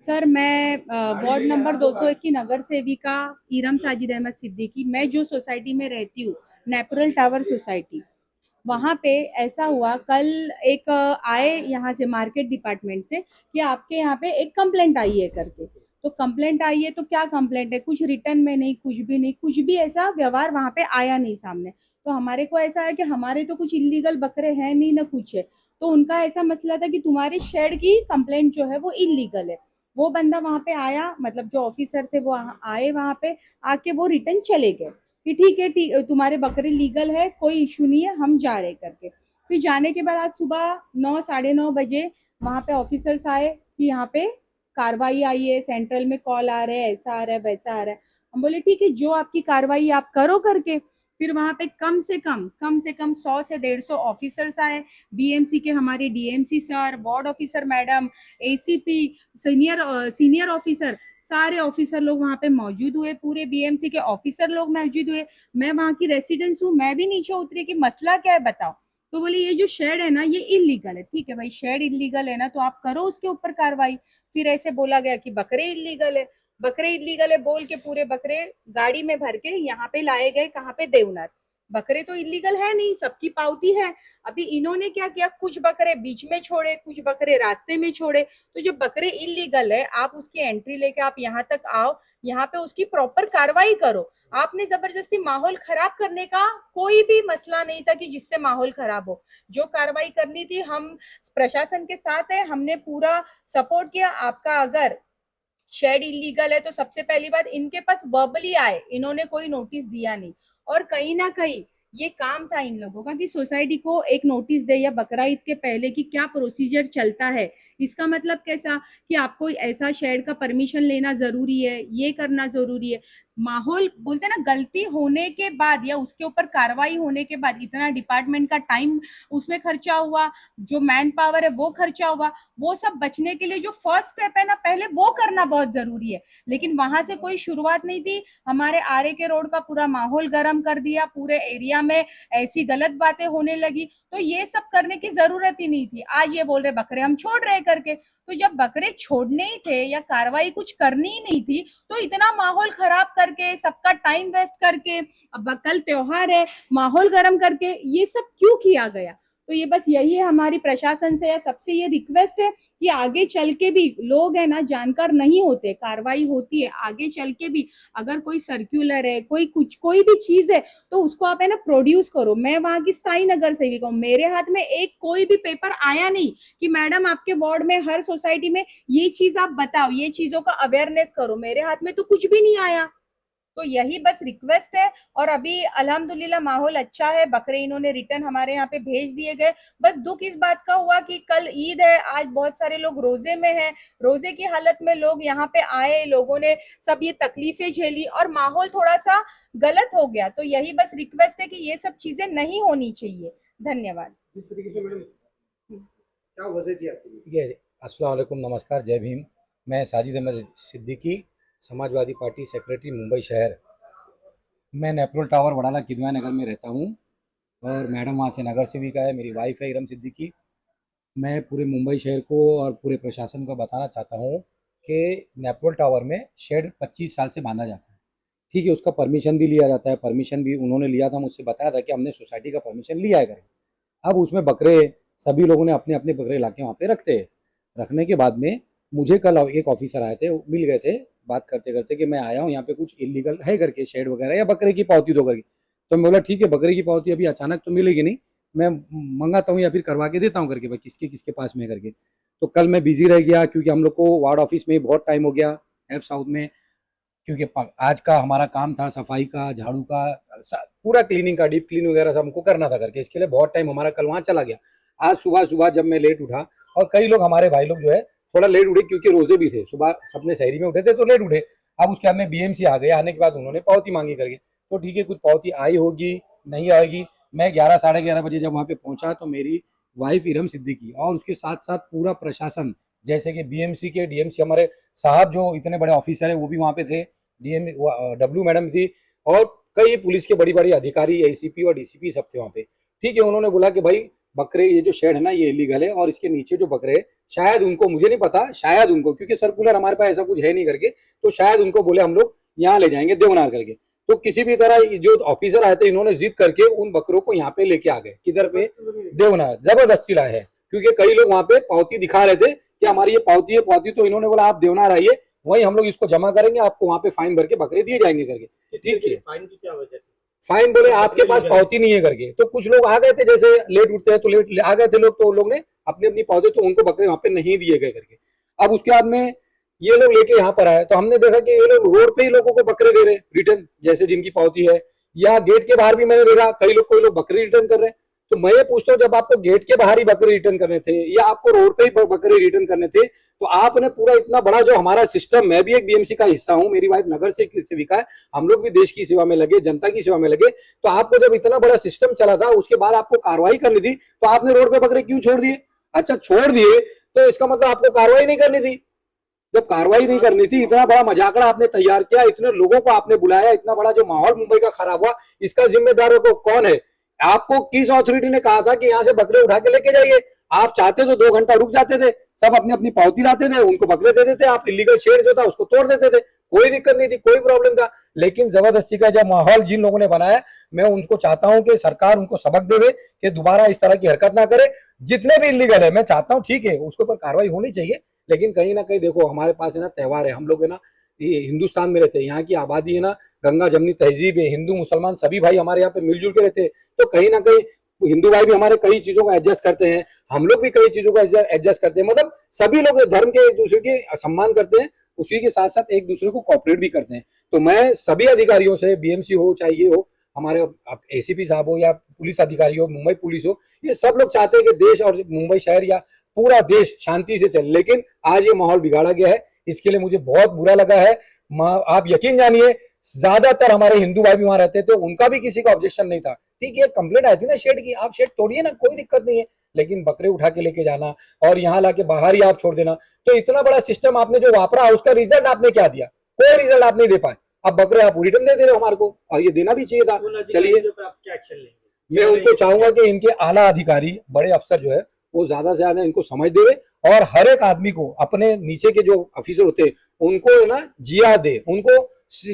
Sir मैं ward number 201 की नगर सेविका इरम साजिद अहमद सिद्दीकी। मैं जो सोसाइटी में रहती हूँ, नेचुरल टावर सोसाइटी, वहाँ पे ऐसा हुआ कल एक आए यहाँ से मार्केट डिपार्टमेंट से कि आपके यहाँ पे एक कंप्लेंट आई है करके। तो कंप्लेंट आई है तो क्या कंप्लेंट है, कुछ रिटर्न में नहीं, कुछ भी ऐसा व्यवहार वहाँ पे आया नहीं सामने। तो हमारे को ऐसा है कि हमारे तो कुछ इलीगल बकरे हैं नहीं ना कुछ है। तो उनका ऐसा मसला था कि तुम्हारे शेड की कंप्लेंट जो है वो इलीगल है। वो बंदा वहाँ पे आया, मतलब जो ऑफिसर थे वो आए वहाँ पे, आके वो रिटर्न चले गए कि ठीक है, ठीक, तुम्हारे बकरे लीगल है, कोई इशू नहीं है, हम जा रहे करके। फिर जाने के बाद आज सुबह 9 साढ़े 9 बजे वहाँ पे ऑफिसर्स आए कि यहाँ पे कार्रवाई आई है, सेंट्रल में कॉल आ रहे हैं, ऐसा आ रहा है वैसा आ रहा है। हम बोले ठीक है, जो आपकी कार्रवाई आप करो करके। फिर वहाँ पे कम से कम 100 से 150 ऑफिसर्स आए, बीएमसी के हमारे DMC sir, ward officer madam, ACP, senior officer, सारे ऑफिसर लोग वहाँ पे मौजूद हुए, पूरे बीएमसी के ऑफिसर लोग मौजूद हुए। मैं वहाँ की रेसिडेंस हूँ, मैं भी नीचे उतरी कि मसला क्या है बताओ। तो बोले ये जो शेड है ना ये इलीगल है। ठीक है भाई, शेड इलीगल है ना तो आप करो उसके ऊपर कार्रवाई। फिर ऐसे बोला गया कि बकरे इलीगल है, बकरे इलीगल है बोल के पूरे बकरे गाड़ी में भर के यहाँ पे लाए गए, कहाँ पे, देवनाथ। बकरे तो इलीगल है नहीं, सबकी पावती है। अभी इन्होंने क्या किया, कुछ बकरे बीच में छोड़े, कुछ बकरे रास्ते में छोड़े। तो जो बकरे इलीगल है, आप उसकी एंट्री लेके आप यहाँ तक आओ, यहाँ पे उसकी प्रॉपर कार्रवाई करो। आपने जबरदस्ती माहौल खराब करने का कोई भी मसला नहीं था कि जिससे माहौल खराब हो। जो कार्रवाई करनी थी, हम प्रशासन के साथ है, हमने पूरा सपोर्ट किया। आपका अगर शेड इलीगल है तो सबसे पहली बात, इनके पास वर्बली आए, इन्होंने कोई नोटिस दिया नहीं। और कहीं ना कहीं ये काम था इन लोगों का कि सोसाइटी को एक नोटिस दे, या बकरा ईद के पहले की क्या प्रोसीजर चलता है। इसका मतलब कैसा कि आपको ऐसा शेड का परमिशन लेना जरूरी है, ये करना जरूरी है। माहौल बोलते हैं ना, गलती होने के बाद या उसके ऊपर कार्रवाई होने के बाद इतना डिपार्टमेंट का टाइम उसमें खर्चा हुआ, जो मैन पावर है वो खर्चा हुआ, वो सब बचने के लिए जो फर्स्ट स्टेप है ना, पहले वो करना बहुत जरूरी है। लेकिन वहां से कोई शुरुआत नहीं थी। हमारे आरे के रोड का पूरा माहौल गर्म कर दिया, पूरे एरिया में ऐसी गलत बातें होने लगी। तो ये सब करने की जरूरत ही नहीं थी। आज ये बोल रहे बकरे हम छोड़ रहे करके, तो जब बकरे छोड़ने ही थे या कार्रवाई कुछ करनी ही नहीं थी तो इतना माहौल खराब करके, सबका टाइम वेस्ट करके, अब कल त्योहार है, माहौल गर्म करके ये सब क्यों किया गया। तो ये बस यही है हमारी प्रशासन से या सबसे ये रिक्वेस्ट है कि आगे चल के भी लोग है ना जानकार नहीं होते, कार्रवाई होती है आगे चल के भी, अगर कोई सर्कुलर है, कोई भी चीज है तो उसको आप है ना प्रोड्यूस करो। मैं वहां की स्थायी नगर सेविका हूँ, मेरे हाथ में एक कोई भी पेपर आया नहीं कि मैडम आपके वार्ड में हर सोसाइटी में ये चीज आप बताओ, ये चीजों का अवेयरनेस करो, मेरे हाथ में तो कुछ भी नहीं आया। तो यही बस रिक्वेस्ट है। और अभी अल्हम्दुलिल्लाह माहौल अच्छा है, बकरे इन्होंने रिटर्न हमारे यहाँ पे भेज दिए गए। बस दुख इस बात का हुआ कि कल ईद है, आज बहुत सारे लोग रोजे में हैं, रोजे की हालत में लोग यहाँ पे आए, लोगों ने सब ये तकलीफें झेली और माहौल थोड़ा सा गलत हो गया। तो यही बस रिक्वेस्ट है कि ये सब चीजें नहीं होनी चाहिए। धन्यवाद। जिस तरीके से मैडम क्या वजह थी आपकी? ठीक है। अस्सलाम वालेकुम, नमस्कार, जय भीम। मैं साजिद अहमद सिद्दीकी, समाजवादी पार्टी सेक्रेटरी, मुंबई शहर। मैं नेपरोल टावर वडाला किदवाई नगर में रहता हूँ और मैडम वहाँ से नगर सेविका है, मेरी वाइफ है इरम सिद्दीकी। मैं पूरे मुंबई शहर को और पूरे प्रशासन को बताना चाहता हूँ कि नेपरोल टावर में शेड 25 साल से बांधा जाता है। ठीक है, उसका परमिशन भी लिया जाता है, परमिशन भी उन्होंने लिया था, मुझसे बताया था कि हमने सोसाइटी का परमिशन लिया है करें। अब उसमें बकरे, सभी लोगों ने अपने अपने बकरे ला के वहाँ पे रखते हैं। रखने के बाद में मुझे कल एक ऑफिसर आए थे, मिल गए थे बात करते करते कि मैं आया हूँ यहाँ पे कुछ इलीगल है करके, शेड वगैरह या बकरे की पावती दो करके। तो मैं बोला ठीक है, बकरे की पावती अभी अचानक तो मिलेगी नहीं, मैं मंगाता हूँ या फिर करवा के देता हूँ करके, भाई किसके किसके पास में करके। तो कल मैं बिजी रह गया क्योंकि हम लोग को वार्ड ऑफिस में बहुत टाइम हो गया एफ साउथ में, क्योंकि आज का हमारा काम था सफाई का, झाड़ू का, पूरा क्लीनिंग का, डीप क्लीन वगैरह सब हमको करना था करके, इसके लिए बहुत टाइम हमारा कल वहाँ चला गया। आज सुबह सुबह जब मैं लेट उठा, और कई लोग हमारे भाई लोग जो है थोड़ा लेट उठे क्योंकि रोजे भी थे, सुबह सबने शहरी में उठे थे तो लेट उठे। अब उसके बाद में बीएमसी आ गए, आने के बाद उन्होंने पावती मांगी करके, तो ठीक है कुछ पावती आई होगी नहीं आएगी। मैं 11 साढ़े 11 बजे जब वहाँ पे पहुंचा तो मेरी वाइफ इरम सिद्दीकी और उसके साथ साथ पूरा प्रशासन, जैसे कि बीएमसी के डीएमसी हमारे साहब जो इतने बड़े ऑफिसर है वो भी वहाँ पे थे, डीएम डब्ल्यू मैडम थी, और कई पुलिस के बड़ी बड़ी अधिकारी, एसीपी और डीसीपी सब थे वहाँ पे। ठीक है, उन्होंने बोला कि भाई बकरे, ये जो शेड है ना, ये इलीगल है, और इसके नीचे जो बकरे हैं, शायद उनको, मुझे नहीं पता, शायद उनको, क्योंकि सर्कुलर हमारे पास ऐसा कुछ है नहीं करके, तो शायद उनको बोले हम लोग यहाँ ले जाएंगे देवनार करके। तो किसी भी तरह जो ऑफिसर आए थे, इन्होंने जिद करके उन बकरों को यहाँ पे लेके आ गए। किधर पे? देवनार। जबरदस्ती लाए हैं, क्योंकि कई लोग वहां पे पावती दिखा रहे थे कि हमारी ये पावती है, पावती, तो इन्होंने बोला आप देवनार आइए, वहीं हम लोग इसको जमा करेंगे, आपको वहां पे फाइन भर के बकरे दिए जाएंगे करके। ठीक है, फाइन की क्या वजह थी? फाइन बोले आपके पास पावती नहीं है करके। तो कुछ लोग आ गए थे, जैसे लेट उठते हैं तो लेट आ गए थे लोग, तो लोग ने अपनी अपनी पावती, तो उनको बकरे वहां पे नहीं दिए गए करके। अब उसके बाद में ये लोग लेके यहाँ पर आए, तो हमने देखा कि ये लोग रोड पे ही लोगों को बकरे दे रहे रिटर्न, जैसे जिनकी पावती है, या गेट के बाहर भी मैंने देखा कोई लोग बकरे रिटर्न कर रहे हैं। तो मैं ये पूछता हूँ, जब आपको गेट के बाहर ही बकरे रिटर्न करने थे या आपको रोड पे ही बकरे रिटर्न करने थे, तो आपने पूरा इतना बड़ा जो हमारा सिस्टम, मैं भी एक बीएमसी का हिस्सा हूँ, मेरी वाइफ नगर से सेविका है, हम लोग भी देश की सेवा में लगे, जनता की सेवा में लगे, तो आपको जब इतना बड़ा सिस्टम चला था, उसके बाद आपको कार्रवाई करनी थी, तो आपने रोड पे बकरे क्यों छोड़ दिए? अच्छा, छोड़ दिए तो इसका मतलब आपको कार्रवाई नहीं करनी थी। जब कार्रवाई नहीं करनी थी, इतना बड़ा मजाकड़ा आपने तैयार किया, इतने लोगों को आपने बुलाया, इतना बड़ा जो माहौल मुंबई का खराब हुआ, इसका जिम्मेदार को कौन है? आपको किस अथॉरिटी ने कहा था कि यहाँ से बकरे उठा के लेके जाइए? आप चाहते तो 2 घंटा रुक जाते थे, सब अपनी अपनी पावती लाते थे, उनको बकरे दे देते, आप इलीगल शेड जो था उसको तोड़ देते थे, कोई दिक्कत नहीं थी, कोई प्रॉब्लम था। लेकिन जबरदस्ती का जब माहौल जिन लोगों ने बनाया, मैं उनको चाहता हूं कि सरकार उनको सबक देवे कि दोबारा इस तरह की हरकत ना करे। जितने भी इलीगल है, मैं चाहता हूँ ठीक है, उसके ऊपर कार्रवाई होनी चाहिए, लेकिन कहीं ना कहीं देखो, हमारे पास है ना त्योहार है, हम लोग है ना ये हिंदुस्तान में रहते हैं, यहाँ की आबादी है ना, गंगा जमनी तहजीब है, हिंदू मुसलमान सभी भाई हमारे यहाँ पे मिलजुल के रहते हैं। तो कहीं ना कहीं हिंदू भाई भी हमारे कई चीजों को एडजस्ट करते हैं, हम लोग भी कई चीजों को एडजस्ट करते हैं, मतलब सभी लोग धर्म के एक दूसरे के सम्मान करते हैं, उसी के साथ साथ एक दूसरे को कोऑपरेट भी करते हैं। तो मैं सभी अधिकारियों से, बीएमसी हो चाहे ये हो, हमारे एसीपी साहब हो या पुलिस अधिकारी हो, मुंबई पुलिस हो, ये सब लोग चाहते हैं कि देश और मुंबई शहर या पूरा देश शांति से चले, लेकिन आज ये माहौल बिगाड़ा गया है, इसके लिए मुझे बहुत बुरा लगा है। आप यकीन जानिए, ज्यादातर हमारे हिंदू भाई भी वहां रहते थे, उनका भी किसी का ऑब्जेक्शन नहीं था। ठीक है, कंप्लेंट आई थी ना शेड की, आप शेड तोड़िए ना, कोई दिक्कत नहीं है, लेकिन बकरे उठा के लेके जाना और यहाँ लाके बाहर ही आप छोड़ देना, तो इतना बड़ा सिस्टम आपने जो वापरा, उसका रिजल्ट आपने क्या दिया? कोई रिजल्ट आप नहीं दे पाए। अब बकरे आप रिटर्न दे रहे हो हमारे को, और ये देना भी चाहिए था। चलिए, आप क्या एक्शन लेंगे? मैं उनको चाहूंगा कि इनके आला अधिकारी, बड़े अफसर जो है, वो ज्यादा से ज्यादा इनको समझ देवे, और हर एक आदमी को, अपने नीचे के जो ऑफिसर होते हैं उनको ना जिया दे, उनको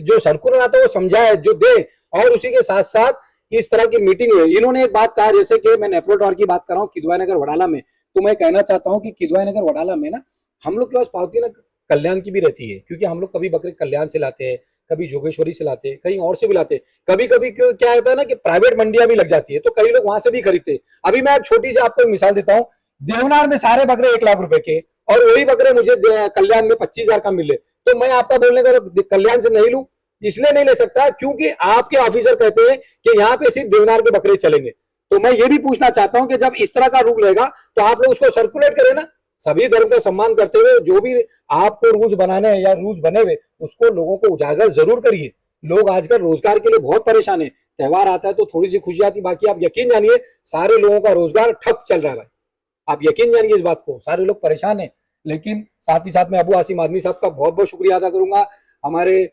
जो सर्कुलर आता है वो समझाए, जो दे, और उसी के साथ साथ इस तरह की मीटिंग हुई। इन्होंने एक बात कहा, जैसे कि मैं नेपरो टावर की बात कर रहा हूँ किदवाई नगर वडाला में, तो मैं कहना चाहता हूँ कि किदवाई नगर वडाला में ना, हम लोग के पास पावती ना कल्याण की भी रहती है, क्योंकि हम लोग कभी बकरे कल्याण से लाते हैं, कभी जोगेश्वरी से लाते हैं, कहीं और से भी लाते हैं, कभी कभी क्या होता है ना कि प्राइवेट मंडियां भी लग जाती है, तो कई लोग वहां से भी खरीदते हैं। अभी मैं छोटी सी आपको मिसाल देता हूँ, देवनार में सारे बकरे 1 लाख रुपए के, और वही बकरे मुझे कल्याण में 25,000 का मिले, तो मैं आपका बोलने का तो कल्याण से नहीं लूं, इसलिए नहीं ले सकता क्योंकि आपके ऑफिसर कहते हैं कि यहाँ पे सिर्फ देवनार के बकरे चलेंगे। तो मैं ये भी पूछना चाहता हूं कि जब इस तरह का रूल रहेगा, तो आप लोग उसको सर्कुलेट करें ना, सभी धर्म का सम्मान करते हुए, जो भी आपको रूल्स बनाने हैं या रूल्स बने हुए, उसको लोगों को उजागर जरूर करिए। लोग आजकल रोजगार के लिए बहुत परेशान है, त्योहार आता है तो थोड़ी सी खुशी आती, बाकी आप यकीन जानिए सारे लोगों का रोजगार ठप चल रहा है भाई, आप यकीन जानिए इस बात को, सारे लोग परेशान है। लेकिन साथ ही साथ मैं अबू आसिम आदमी साहब का बहुत बहुत शुक्रिया अदा करूंगा, हमारे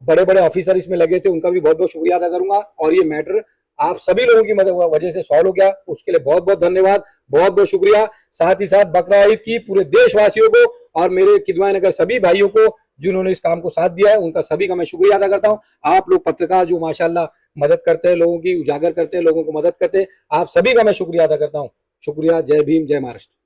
बड़े बड़े ऑफिसर इसमें लगे थे, उनका भी बहुत बहुत शुक्रिया अदा करूंगा, और ये मैटर आप सभी लोगों की मदद वजह से सॉल्व हो गया, उसके लिए बहुत बहुत धन्यवाद, बहुत बहुत शुक्रिया। साथ ही साथ बकरा ईद की पूरे देशवासियों को और मेरे किदवाई नगर सभी भाइयों को जिन्होंने इस काम को साथ दिया है, उनका सभी का मैं शुक्रिया अदा करता हूं। आप लोग पत्रकार जो माशाल्लाह मदद करते हैं, लोगों की उजागर करते हैं, लोगों को मदद करते हैं, आप सभी का मैं शुक्रिया अदा करता हूं। शुक्रिया। जय भीम, जय महाराष्ट्र।